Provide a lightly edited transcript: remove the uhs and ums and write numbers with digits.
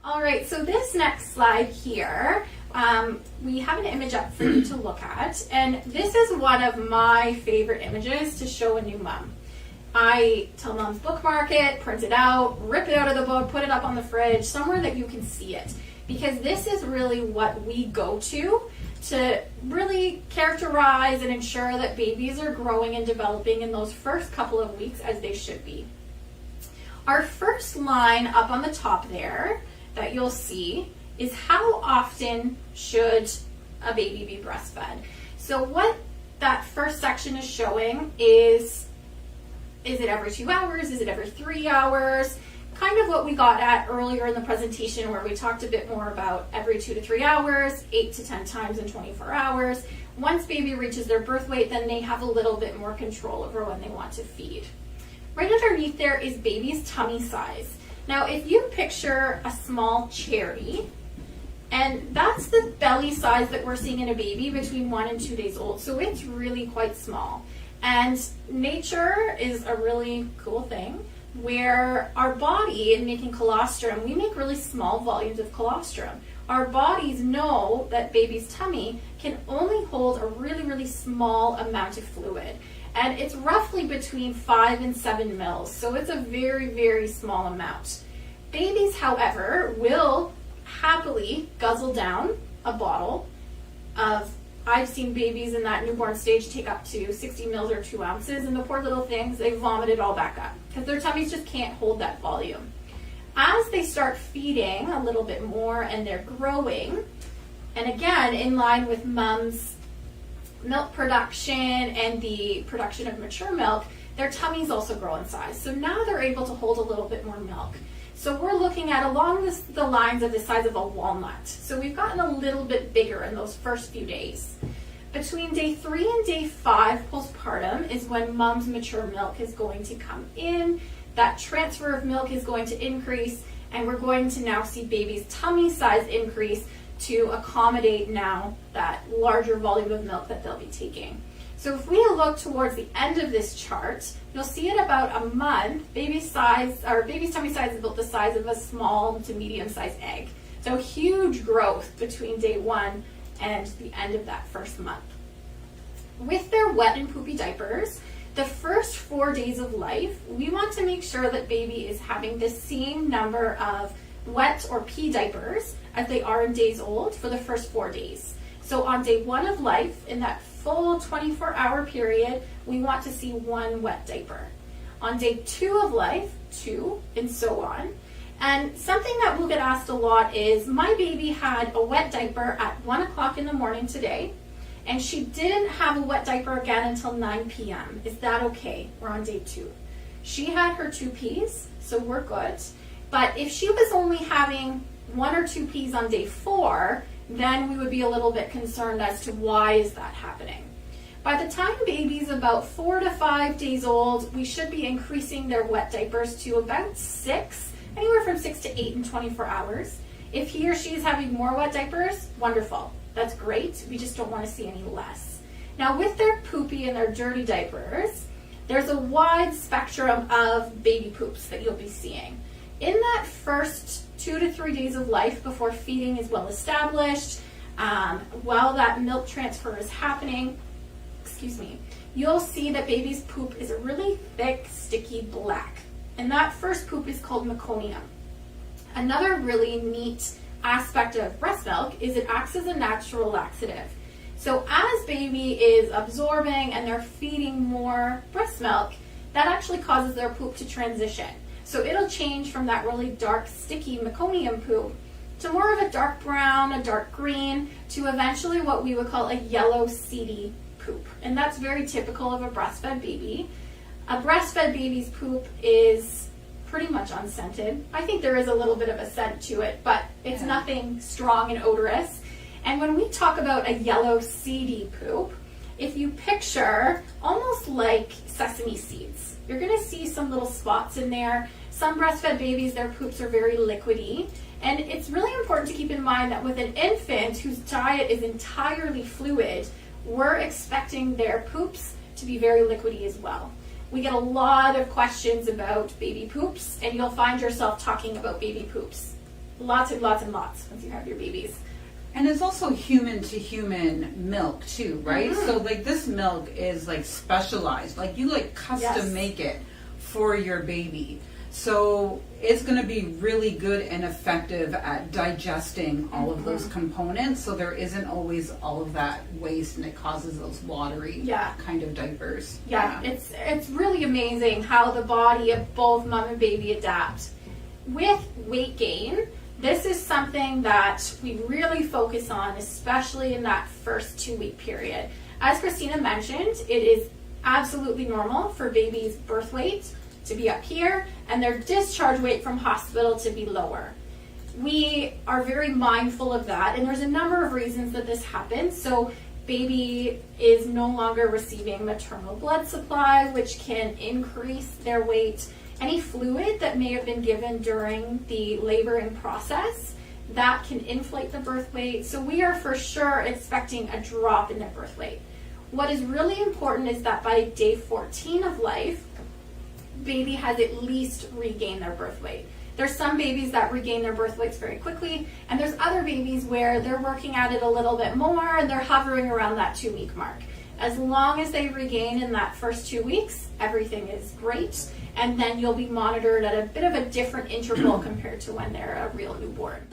All right, so this next slide here, we have an image up for you to look at, and this is one of my favorite images to show a new mom. I tell moms bookmark it, print it out, rip it out of the book, put it up on the fridge, somewhere that you can see it, because this is really what we go to really characterize and ensure that babies are growing and developing in those first couple of weeks as they should be. Our first line up on the top there that you'll see is how often should a baby be breastfed. So what that first section is showing is it every 2 hours? Is it every 3 hours? Kind of what we got at earlier in the presentation where we talked a bit more about every 2 to 3 hours, 8 to 10 times in 24 hours. Once baby reaches their birth weight, then they have a little bit more control over when they want to feed. Right underneath there is baby's tummy size. Now, if you picture a small cherry, and that's the belly size that we're seeing in a baby between 1 and 2 days old, so it's really quite small. And nature is a really cool thing where our body, in making colostrum, we make really small volumes of colostrum. Our bodies know that baby's tummy can only hold a really, really small amount of fluid. And it's roughly between 5 and 7 mils, so it's a very, very small amount. Babies, however, will happily guzzle down a bottle of, I've seen babies in that newborn stage take up to 60 mils or 2 ounces, and the poor little things, they vomit it all back up because their tummies just can't hold that volume. As they start feeding a little bit more and they're growing, and again, in line with mom's milk production and the production of mature milk, their tummies also grow in size. So now they're able to hold a little bit more milk. So we're looking at along the lines of the size of a walnut. So we've gotten a little bit bigger in those first few days. Between day 3 and day 5 postpartum is when mom's mature milk is going to come in. That transfer of milk is going to increase, and we're going to now see baby's tummy size increase to accommodate now that larger volume of milk that they'll be taking. So if we look towards the end of this chart, you'll see at about a month, baby's tummy size is about the size of a small to medium-sized egg. So huge growth between day 1 and the end of that first month. With their wet and poopy diapers, the first 4 days of life, we want to make sure that baby is having the same number of wet or pee diapers as they are in days old for the first 4 days. So on day 1 of life, in that full 24-hour period, we want to see 1 wet diaper. On day 2 of life, 2, and so on. And something that will get asked a lot is, my baby had a wet diaper at 1 o'clock in the morning today, and she didn't have a wet diaper again until 9 p.m. Is that okay? We're on day 2. She had her 2 pees, so we're good. But if she was only having 1 or 2 pees on day 4, then we would be a little bit concerned as to why is that happening. By the time baby's about 4 to 5 days old, we should be increasing their wet diapers to about 6, anywhere from 6 to 8 in 24 hours. If he or she is having more wet diapers, wonderful. That's great. We just don't want to see any less. Now with their poopy and their dirty diapers, there's a wide spectrum of baby poops that you'll be seeing. In that first 2 to 3 days of life before feeding is well established, while that milk transfer is happening, you'll see that baby's poop is a really thick, sticky black. And that first poop is called meconium. Another really neat aspect of breast milk is it acts as a natural laxative. So as baby is absorbing and they're feeding more breast milk, that actually causes their poop to transition. So it'll change from that really dark, sticky meconium poop to more of a dark brown, a dark green, to eventually what we would call a yellow, seedy poop. And that's very typical of a breastfed baby. A breastfed baby's poop is pretty much unscented. I think there is a little bit of a scent to it, but it's nothing strong and odorous. And when we talk about a yellow, seedy poop, if you picture almost like sesame seeds, you're going to see some little spots in there. Some breastfed babies, their poops are very liquidy. And it's really important to keep in mind that with an infant whose diet is entirely fluid, we're expecting their poops to be very liquidy as well. we get a lot of questions about baby poops, and you'll find yourself talking about baby poops. Lots and lots and lots once you have your babies. And it's also human to human milk too, right? Mm-hmm. So like this milk is like specialized, like you like custom make it for your baby. So it's going to be really good and effective at digesting all of those components. So there isn't always all of that waste, and it causes those watery kind of diapers. Yeah, it's really amazing how the body of both mom and baby adapt. With weight gain, this is something that we really focus on, especially in that first 2-week period. As Christina mentioned, it is absolutely normal for babies' birth weight to be up here and their discharge weight from hospital to be lower. We are very mindful of that, and there's a number of reasons that this happens. So baby is no longer receiving maternal blood supply, which can increase their weight. Any fluid that may have been given during the laboring process, that can inflate the birth weight. So we are for sure expecting a drop in their birth weight. What is really important is that by day 14 of life, baby has at least regained their birth weight. There's some babies that regain their birth weights very quickly, and there's other babies where they're working at it a little bit more and they're hovering around that 2-week mark. As long as they regain in that first 2 weeks, everything is great, and then you'll be monitored at a bit of a different interval compared to when they're a real newborn.